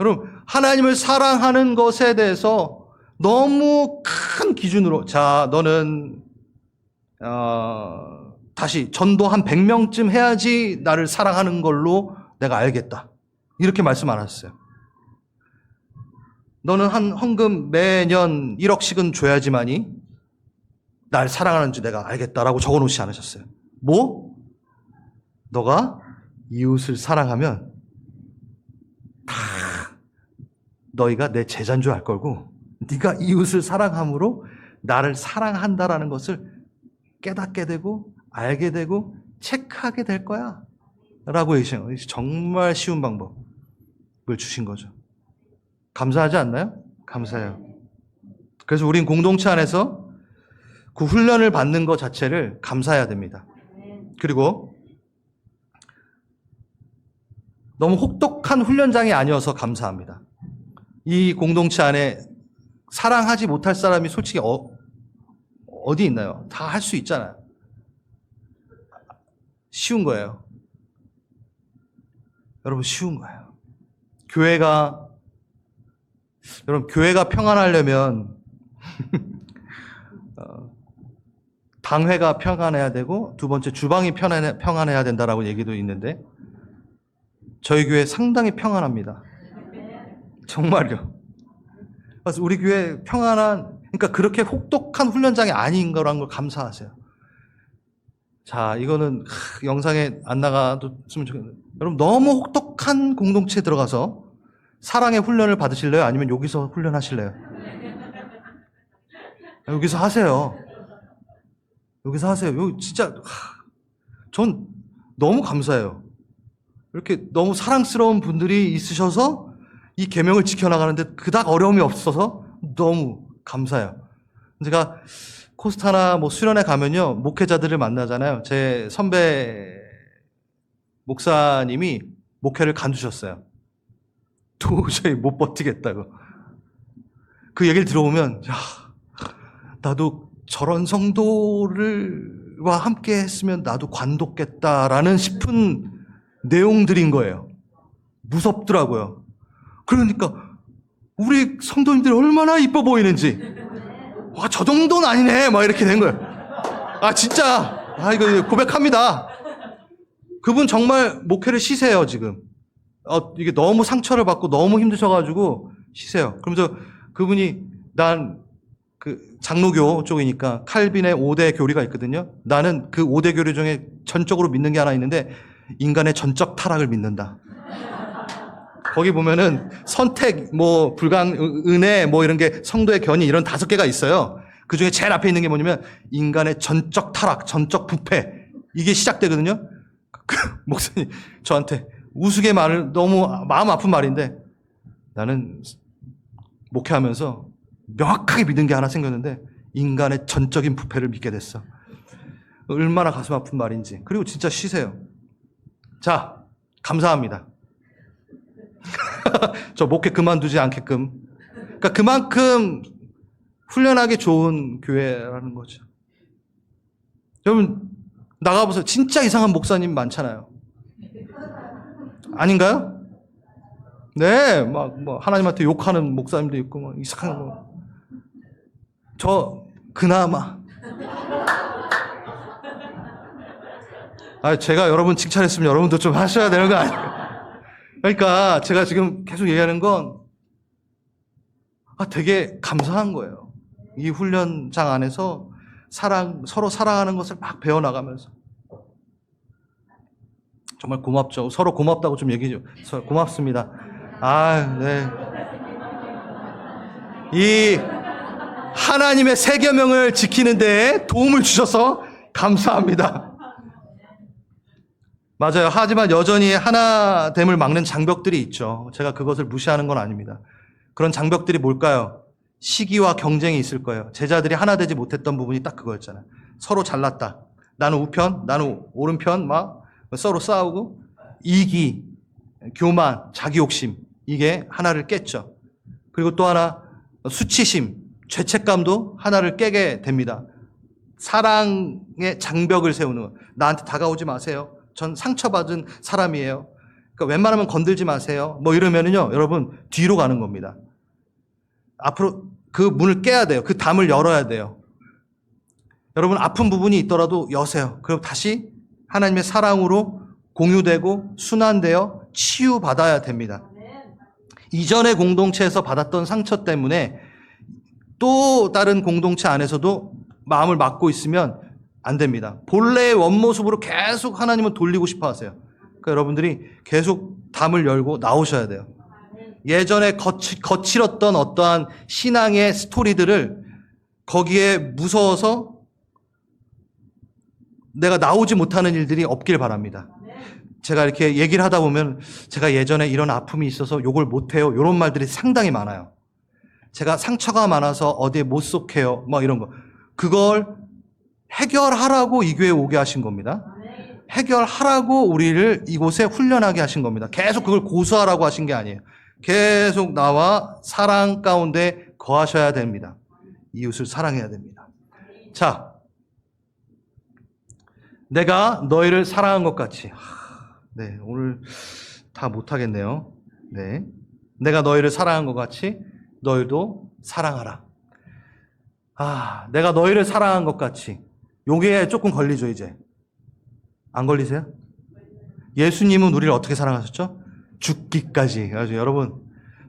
여러분, 하나님을 사랑하는 것에 대해서 너무 큰 기준으로, 자, 너는 다시 전도 한 100명쯤 해야지 나를 사랑하는 걸로 내가 알겠다. 이렇게 말씀 안 하셨어요. 너는 한 헌금 매년 1억씩은 줘야지만이 날 사랑하는지 내가 알겠다라고 적어놓지 않으셨어요. 뭐? 너가 이웃을 사랑하면 다 너희가 내 제자인 줄 알 거고, 네가 이웃을 사랑함으로 나를 사랑한다라는 것을 깨닫게 되고 알게 되고 체크하게 될 거야 라고 얘기하시는 거예요. 정말 쉬운 방법을 주신 거죠. 감사하지 않나요? 감사해요. 그래서 우린 공동체 안에서 그 훈련을 받는 것 자체를 감사해야 됩니다. 그리고 너무 혹독한 훈련장이 아니어서 감사합니다. 이 공동체 안에 사랑하지 못할 사람이 솔직히 어디 있나요? 다 할 수 있잖아요. 쉬운 거예요. 여러분, 쉬운 거예요. 여러분, 교회가 평안하려면 당회가 평안해야 되고, 두 번째 주방이 평안해야 된다라고 얘기도 있는데, 저희 교회 상당히 평안합니다. 정말요. 그래서 우리 교회 그러니까 그렇게 혹독한 훈련장이 아닌 거란 걸 감사하세요. 자, 이거는 영상에 안 나가도-면 좋겠는데, 여러분, 너무 혹독한 공동체에 들어가서 사랑의 훈련을 받으실래요? 아니면 여기서 훈련하실래요? 여기서 하세요. 여기서 하세요. 여기 진짜 전 너무 감사해요. 이렇게 너무 사랑스러운 분들이 있으셔서 이 계명을 지켜나가는데 그닥 어려움이 없어서 너무 감사해요. 제가 코스타나 수련회 가면요, 목회자들을 만나잖아요. 제 선배 목사님이 목회를 간두셨어요. 도저히 못 버티겠다고. 그 얘기를 들어보면, 야, 나도 저런 성도를와 함께 했으면 나도 관뒀겠다라는 싶은 내용들인 거예요. 무섭더라고요. 그러니까 우리 성도님들이 얼마나 이뻐 보이는지, 와, 저 정도는 아니네 막 이렇게 된 거예요. 아, 진짜, 이거 고백합니다. 그분 정말 목회를 쉬세요. 지금 이게 너무 상처를 받고 너무 힘드셔가지고 쉬세요. 그러면서 그분이, 난 그 장로교 쪽이니까 칼빈의 5대 교리가 있거든요. 나는 그 5대 교리 중에 전적으로 믿는 게 하나 있는데, 인간의 전적 타락을 믿는다. 거기 보면은 선택, 불강, 은혜, 이런 게, 성도의 견인, 이런 5개가 있어요. 그 중에 제일 앞에 있는 게 뭐냐면 인간의 전적 타락, 전적 부패, 이게 시작되거든요. 그 목사님 저한테 우스개 말을, 너무 마음 아픈 말인데, 나는 목회하면서 명확하게 믿은 게 하나 생겼는데 인간의 전적인 부패를 믿게 됐어. 얼마나 가슴 아픈 말인지. 그리고 진짜 쉬세요. 자, 감사합니다. 저 목회 그만두지 않게끔. 그러니까 그만큼 훈련하기 좋은 교회라는 거죠. 여러분, 나가보세요. 진짜 이상한 목사님 많잖아요. 아닌가요? 네, 하나님한테 욕하는 목사님도 있고, 이상한 거. 그나마. 제가 여러분 칭찬했으면 여러분도 좀 하셔야 되는 거 아니에요? 그러니까 제가 지금 계속 얘기하는 건, 되게 감사한 거예요. 이 훈련장 안에서 서로 사랑하는 것을 막 배워나가면서. 정말 고맙죠. 서로 고맙다고 좀 얘기해 줘. 고맙습니다. 네. 이 하나님의 새 계명을 지키는데 도움을 주셔서 감사합니다. 맞아요. 하지만 여전히 하나됨을 막는 장벽들이 있죠. 제가 그것을 무시하는 건 아닙니다. 그런 장벽들이 뭘까요? 시기와 경쟁이 있을 거예요. 제자들이 하나 되지 못했던 부분이 딱 그거였잖아요. 서로 잘났다. 나는 우편, 나는 오른편, 서로 싸우고, 이기, 교만, 자기 욕심, 이게 하나를 깼죠. 그리고 또 하나, 수치심, 죄책감도 하나를 깨게 됩니다. 사랑의 장벽을 세우는 것. 나한테 다가오지 마세요. 전 상처받은 사람이에요. 그러니까 웬만하면 건들지 마세요. 이러면은요, 여러분, 뒤로 가는 겁니다. 앞으로 그 문을 깨야 돼요. 그 담을 열어야 돼요. 여러분, 아픈 부분이 있더라도 여세요. 그럼 다시 하나님의 사랑으로 공유되고 순환되어 치유받아야 됩니다. 이전의 공동체에서 받았던 상처 때문에 또 다른 공동체 안에서도 마음을 막고 있으면 안 됩니다. 본래의 원모습으로 계속 하나님을 돌리고 싶어 하세요. 그러니까 여러분들이 계속 담을 열고 나오셔야 돼요. 예전에 거칠었던 어떠한 신앙의 스토리들을 거기에 무서워서 내가 나오지 못하는 일들이 없길 바랍니다. 제가 이렇게 얘기를 하다 보면 제가 예전에 이런 아픔이 있어서 욕을 못해요. 이런 말들이 상당히 많아요. 제가 상처가 많아서 어디에 못 속해요. 이런 거. 그걸 해결하라고 이 교회에 오게 하신 겁니다. 해결하라고 우리를 이곳에 훈련하게 하신 겁니다. 계속 그걸 고수하라고 하신 게 아니에요. 계속 나와 사랑 가운데 거하셔야 됩니다. 이웃을 사랑해야 됩니다. 자, 내가 너희를 사랑한 것 같이. 네, 오늘 다 못하겠네요. 네, 내가 너희를 사랑한 것 같이 너희도 사랑하라. 내가 너희를 사랑한 것 같이. 요게 조금 걸리죠, 이제. 안 걸리세요? 예수님은 우리를 어떻게 사랑하셨죠? 죽기까지. 그래서 여러분,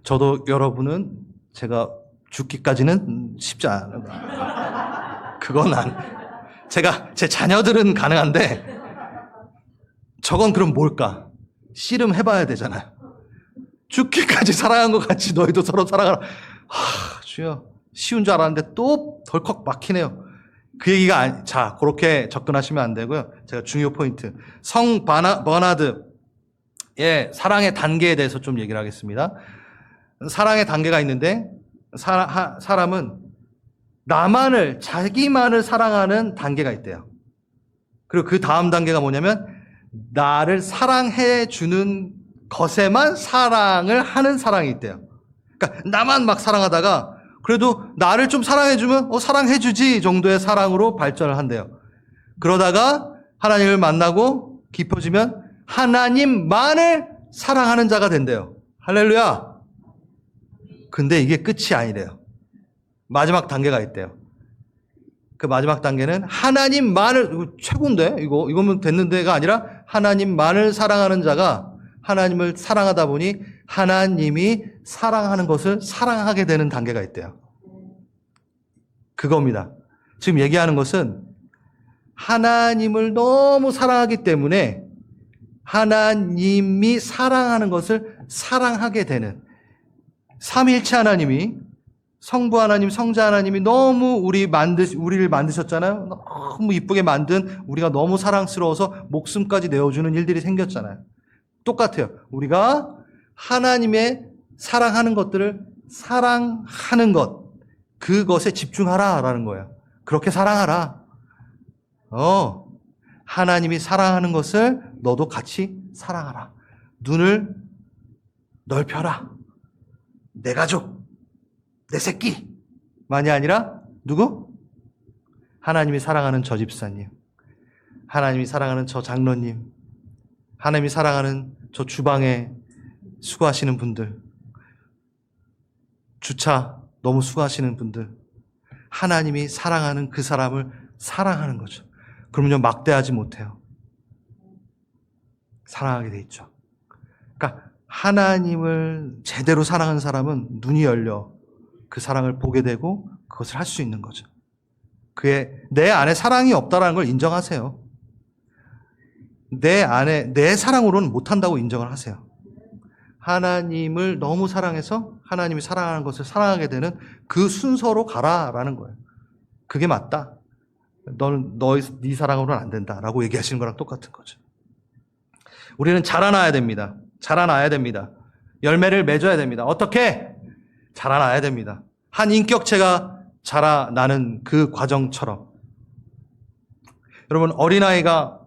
저도 여러분은 제가 죽기까지는 쉽지 않아요. 그건 제 자녀들은 가능한데, 저건 그럼 뭘까? 씨름해봐야 되잖아요. 죽기까지 사랑한 것 같이 너희도 서로 사랑하라. 주여, 쉬운 줄 알았는데 또 덜컥 막히네요. 그 얘기가 자, 그렇게 접근하시면 안 되고요. 제가 중요 포인트. 성 버나드의 사랑의 단계에 대해서 좀 얘기를 하겠습니다. 사랑의 단계가 있는데, 사람은 자기만을 사랑하는 단계가 있대요. 그리고 그 다음 단계가 뭐냐면, 나를 사랑해 주는 것에만 사랑을 하는 사랑이 있대요. 그러니까 나만 막 사랑하다가 그래도 나를 좀 사랑해 주면 사랑해 주지 정도의 사랑으로 발전을 한대요. 그러다가 하나님을 만나고 깊어지면 하나님만을 사랑하는 자가 된대요. 할렐루야. 근데 이게 끝이 아니래요. 마지막 단계가 있대요. 그 마지막 단계는 하나님만을, 최고인데? 이거면 됐는데가 아니라 하나님만을 사랑하는 자가 하나님을 사랑하다 보니 하나님이 사랑하는 것을 사랑하게 되는 단계가 있대요. 그겁니다. 지금 얘기하는 것은 하나님을 너무 사랑하기 때문에 하나님이 사랑하는 것을 사랑하게 되는, 삼위일체 하나님이, 성부 하나님, 성자 하나님이 너무 우리를 만드셨잖아요. 너무 이쁘게 만든 우리가 너무 사랑스러워서 목숨까지 내어주는 일들이 생겼잖아요. 똑같아요. 우리가 하나님의 사랑하는 것들을 사랑하는 것, 그것에 집중하라라는 거예요. 그렇게 사랑하라. 하나님이 사랑하는 것을 너도 같이 사랑하라. 눈을 넓혀라. 내 가족, 내 새끼만이 아니라 누구? 하나님이 사랑하는 저 집사님, 하나님이 사랑하는 저 장로님, 하나님이 사랑하는 저 주방에 수고하시는 분들, 주차 너무 수고하시는 분들, 하나님이 사랑하는 그 사람을 사랑하는 거죠. 그러면요, 막대하지 못해요. 사랑하게 돼 있죠. 그러니까 하나님을 제대로 사랑하는 사람은 눈이 열려 그 사랑을 보게 되고 그것을 할 수 있는 거죠. 내 안에 사랑이 없다는 걸 인정하세요. 내 사랑으로는 못한다고 인정을 하세요. 하나님을 너무 사랑해서 하나님이 사랑하는 것을 사랑하게 되는 그 순서로 가라라는 거예요. 그게 맞다. 너는 네 사랑으로는 안 된다라고 얘기하시는 거랑 똑같은 거죠. 우리는 자라나야 됩니다. 자라나야 됩니다. 열매를 맺어야 됩니다. 어떻게? 자라나야 됩니다. 한 인격체가 자라나는 그 과정처럼. 여러분, 어린아이가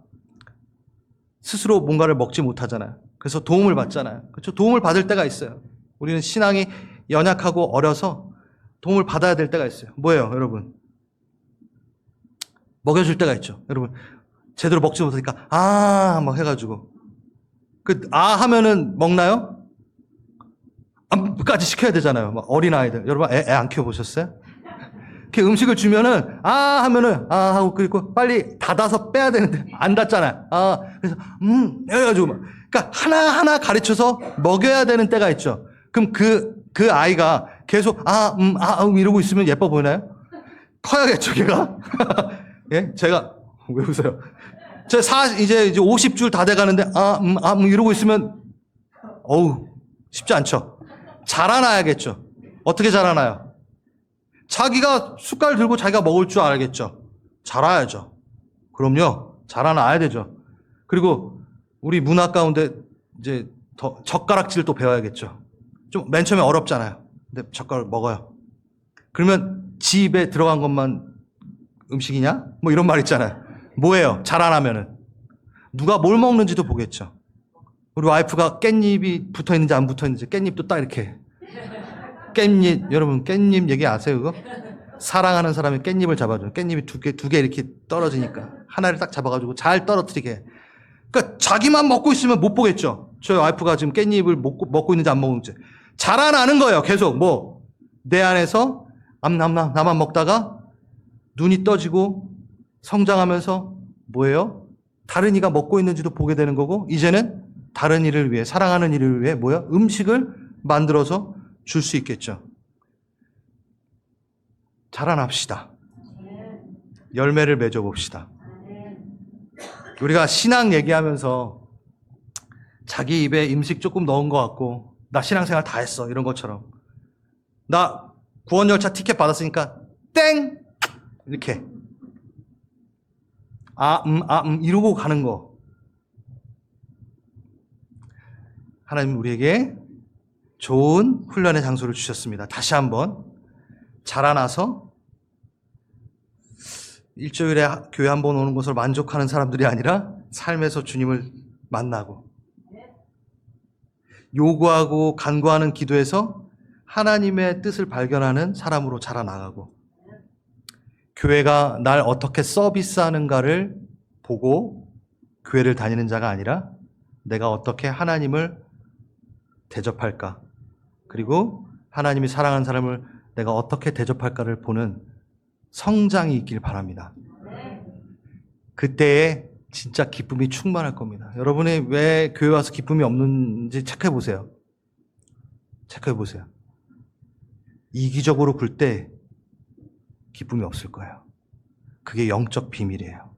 스스로 뭔가를 먹지 못하잖아요. 그래서 도움을 받잖아요. 그렇죠? 도움을 받을 때가 있어요. 우리는 신앙이 연약하고 어려서 도움을 받아야 될 때가 있어요. 뭐예요, 여러분? 먹여줄 때가 있죠. 여러분, 제대로 먹지 못하니까 막 해가지고 하면은 먹나요? 까지 시켜야 되잖아요. 막 어린아이들. 여러분, 애 안 키워보셨어요? 이렇게 음식을 주면은, 하면은, 하고, 그리고 빨리 닫아서 빼야 되는데, 안 닫잖아요. 그래서, 이래가지고, 그러니까 하나하나 가르쳐서 먹여야 되는 때가 있죠. 그럼 그 아이가 계속, 이러고 있으면 예뻐 보이나요? 커야겠죠, 걔가? 예? 제가, 왜 웃어요? 이제 50줄 다 돼가는데, 이러고 있으면, 쉽지 않죠. 자라나야겠죠. 어떻게 자라나요? 자기가 숟갈 들고 자기가 먹을 줄 알겠죠. 자라야죠. 그럼요. 자라나야 되죠. 그리고 우리 문화 가운데 이제 더 젓가락질도 배워야겠죠. 좀 맨 처음에 어렵잖아요. 근데 젓가락 먹어요. 그러면 지 입에 들어간 것만 음식이냐? 뭐 이런 말 있잖아요. 뭐예요? 자라나면은. 누가 뭘 먹는지도 보겠죠. 우리 와이프가 깻잎이 붙어 있는지 안 붙어 있는지 깻잎도 딱 이렇게. 깻잎, 여러분 깻잎 얘기 아세요, 그거? 사랑하는 사람이 깻잎을 잡아줘요. 깻잎이 두 개 이렇게 떨어지니까. 하나를 딱 잡아가지고 잘 떨어뜨리게. 그러니까 자기만 먹고 있으면 못 보겠죠. 저희 와이프가 지금 깻잎을 먹고 있는지 안 먹는지. 자라나는 거예요, 계속. 뭐, 내 안에서 나만 먹다가 눈이 떠지고 성장하면서 뭐예요? 다른 이가 먹고 있는지도 보게 되는 거고, 이제는 다른 이를 위해, 사랑하는 이를 위해 뭐야? 음식을 만들어서 줄 수 있겠죠. 자라납시다. 열매를 맺어봅시다. 우리가 신앙 얘기하면서 자기 입에 음식 조금 넣은 것 같고, 나 신앙생활 다 했어, 이런 것처럼. 나 구원열차 티켓 받았으니까 땡! 이렇게 이러고 가는 거. 하나님 우리에게 좋은 훈련의 장소를 주셨습니다. 다시 한번 자라나서 일주일에 교회 한 번 오는 것으로 만족하는 사람들이 아니라 삶에서 주님을 만나고 요구하고 간구하는 기도에서 하나님의 뜻을 발견하는 사람으로 자라나가고, 교회가 날 어떻게 서비스하는가를 보고 교회를 다니는 자가 아니라 내가 어떻게 하나님을 대접할까, 그리고 하나님이 사랑하는 사람을 내가 어떻게 대접할까를 보는 성장이 있길 바랍니다. 그때에 진짜 기쁨이 충만할 겁니다. 여러분이 왜 교회 와서 기쁨이 없는지 체크해 보세요. 체크해 보세요. 이기적으로 굴 때 기쁨이 없을 거예요. 그게 영적 비밀이에요.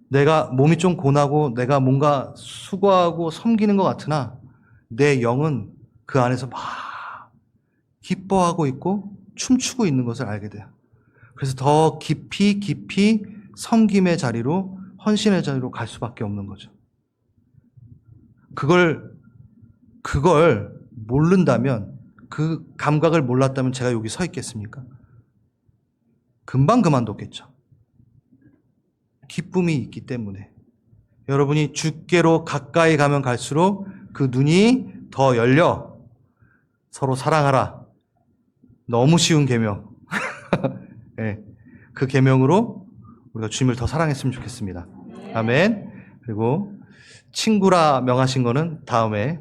내가 몸이 좀 고나고 내가 뭔가 수고하고 섬기는 것 같으나 내 영은 그 안에서 막 기뻐하고 있고 춤추고 있는 것을 알게 돼요. 그래서 더 깊이 섬김의 자리로, 헌신의 자리로 갈 수밖에 없는 거죠. 그걸 모른다면, 그 감각을 몰랐다면 제가 여기 서 있겠습니까? 금방 그만뒀겠죠. 기쁨이 있기 때문에. 여러분이 주께로 가까이 가면 갈수록 그 눈이 더 열려 서로 사랑하라. 너무 쉬운 계명. 네, 그 계명으로 우리가 주님을 더 사랑했으면 좋겠습니다. 아멘. 그리고 친구라 명하신 거는 다음에,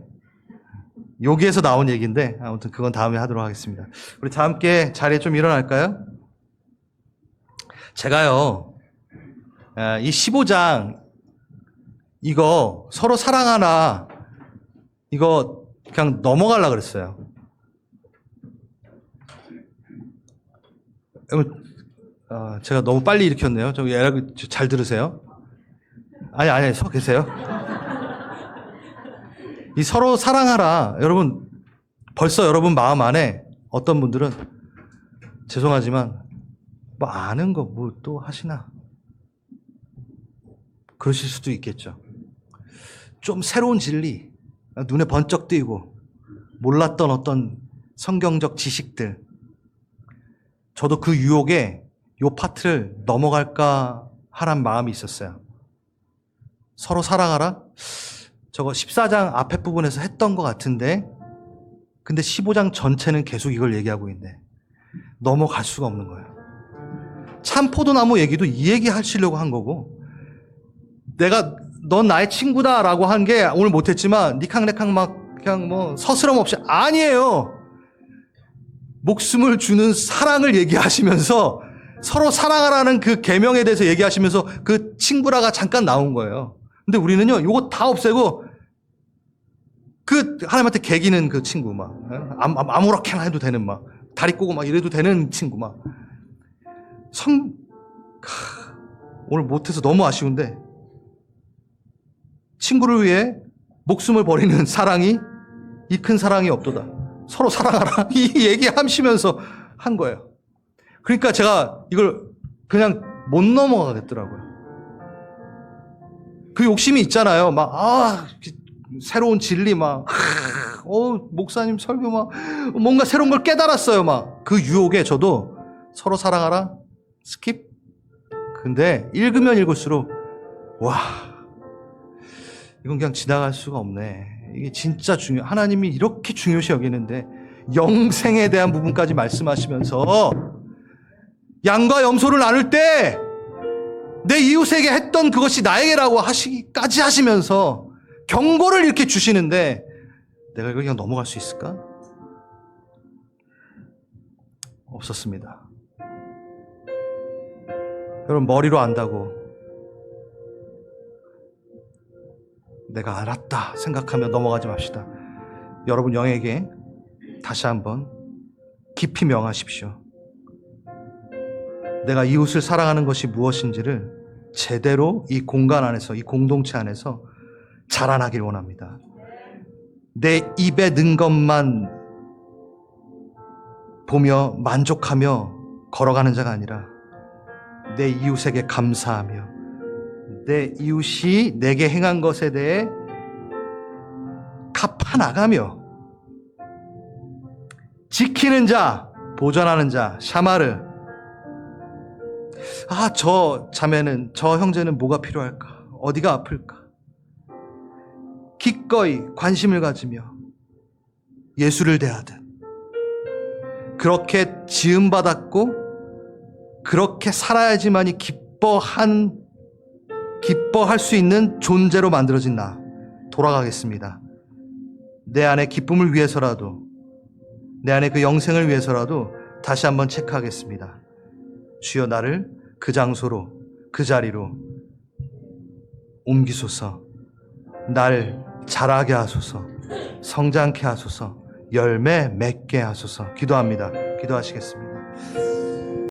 여기에서 나온 얘기인데 아무튼 그건 다음에 하도록 하겠습니다. 우리 다 함께 자리에 좀 일어날까요? 제가요, 이 15장 이거 서로 사랑하나 이거 그냥 넘어가려고 그랬어요. 제가 너무 빨리 일으켰네요. 잘 들으세요. 아니, 서 계세요. 이 서로 사랑하라. 여러분, 벌써 여러분 마음 안에 어떤 분들은 죄송하지만 뭐 아는 거 뭐 또 하시나 그러실 수도 있겠죠. 좀 새로운 진리, 눈에 번쩍 띄고 몰랐던 어떤 성경적 지식들, 저도 그 유혹에 요 파트를 넘어갈까 하란 마음이 있었어요. 서로 사랑하라? 저거 14장 앞에 부분에서 했던 것 같은데, 근데 15장 전체는 계속 이걸 얘기하고 있네. 넘어갈 수가 없는 거예요. 참 포도나무 얘기도 이 얘기 하시려고 한 거고, 내가 넌 나의 친구다라고 한 게 오늘 못했지만 니캉네캉 막 그냥 뭐 서스럼 없이, 아니에요. 목숨을 주는 사랑을 얘기하시면서 서로 사랑하라는 그 계명에 대해서 얘기하시면서 그 친구라가 잠깐 나온 거예요. 근데 우리는요, 요거 다 없애고 그 하나님한테 개기는 그 친구, 막 아무렇게나 해도 되는, 막 다리 꼬고 막 이래도 되는 친구, 막 오늘 못해서 너무 아쉬운데, 친구를 위해 목숨을 버리는 사랑이 이 큰 사랑이 없도다. 서로 사랑하라. 이 얘기하시면서 한 거예요. 그러니까 제가 이걸 그냥 못 넘어가겠더라고요. 그 욕심이 있잖아요. 막, 새로운 진리 막, 목사님 설교 막, 뭔가 새로운 걸 깨달았어요. 막. 그 유혹에 저도 서로 사랑하라. 스킵. 근데 읽으면 읽을수록, 와, 이건 그냥 지나갈 수가 없네. 이게 진짜 하나님이 이렇게 중요시 여기는데 영생에 대한 부분까지 말씀하시면서 양과 염소를 나눌 때 내 이웃에게 했던 그것이 나에게라고 하시기까지 하시면서 경고를 이렇게 주시는데 내가 이걸 그냥 넘어갈 수 있을까? 없었습니다. 여러분, 머리로 안다고 내가 알았다 생각하며 넘어가지 맙시다. 여러분 영에게 다시 한번 깊이 명하십시오. 내가 이웃을 사랑하는 것이 무엇인지를 제대로 이 공간 안에서, 이 공동체 안에서 자라나길 원합니다. 내 입에 는 것만 보며 만족하며 걸어가는 자가 아니라 내 이웃에게 감사하며 내 이웃이 내게 행한 것에 대해 갚아나가며 지키는 자, 보전하는 자, 샤마르. 저 자매는, 저 형제는 뭐가 필요할까? 어디가 아플까? 기꺼이 관심을 가지며 예수를 대하듯 그렇게 지음받았고 그렇게 살아야지만이 기뻐할 수 있는 존재로 만들어진 나 돌아가겠습니다. 내 안에 기쁨을 위해서라도, 내 안에 그 영생을 위해서라도 다시 한번 체크하겠습니다. 주여, 나를 그 장소로, 그 자리로 옮기소서. 날 자라게 하소서. 성장케 하소서. 열매 맺게 하소서. 기도합니다. 기도하시겠습니다.